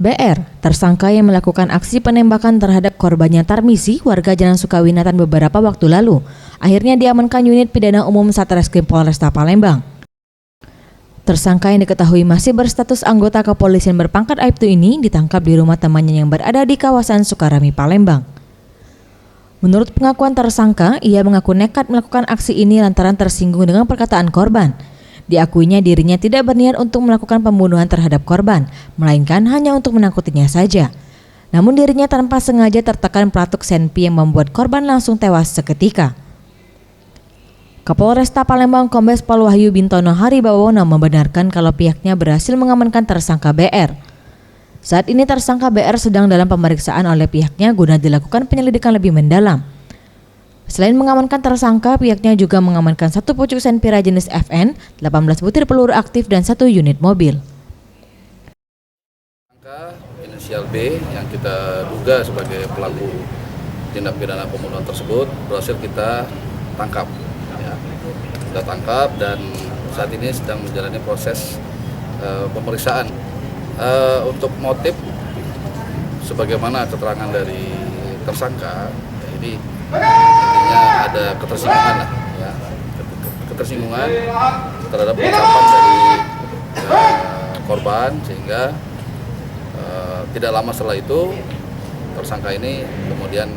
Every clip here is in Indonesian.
BR, tersangka yang melakukan aksi penembakan terhadap korbannya Tarmisi, warga Jalan Sukawinatan beberapa waktu lalu, akhirnya diamankan unit pidana umum Satreskrim Polresta Palembang. Tersangka yang diketahui masih berstatus anggota kepolisian berpangkat Aibtu ini ditangkap di rumah temannya yang berada di kawasan Sukarami, Palembang. Menurut pengakuan tersangka, ia mengaku nekat melakukan aksi ini lantaran tersinggung dengan perkataan korban. Diakuinya dirinya tidak berniat untuk melakukan pembunuhan terhadap korban, melainkan hanya untuk menakutinya saja. Namun dirinya tanpa sengaja tertekan pelatuk senpi yang membuat korban langsung tewas seketika. Kapolresta Palembang Kombes Pol Wahyu Bintono Haribawono membenarkan kalau pihaknya berhasil mengamankan tersangka BR. Saat ini tersangka BR sedang dalam pemeriksaan oleh pihaknya guna dilakukan penyelidikan lebih mendalam. Selain mengamankan tersangka, pihaknya juga mengamankan 1 pucuk senpira jenis FN, 18 butir peluru aktif, dan 1 unit mobil. Inisial B yang kita duga sebagai pelaku tindak pidana pembunuhan tersebut berhasil kita tangkap. Kita tangkap dan saat ini sedang menjalani proses pemeriksaan. Untuk motif, sebagaimana keterangan dari tersangka, ini intinya ada ketersinggungan ketersinggungan terhadap ucapan dari korban, sehingga tidak lama setelah itu tersangka ini kemudian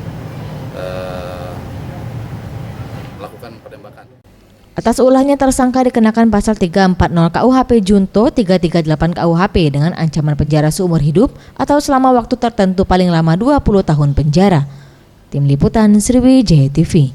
melakukan penembakan. Atas ulahnya tersangka dikenakan pasal 340 KUHP Junto 338 KUHP dengan ancaman penjara seumur hidup atau selama waktu tertentu paling lama 20 tahun penjara. Tim Liputan Sriwijaya TV.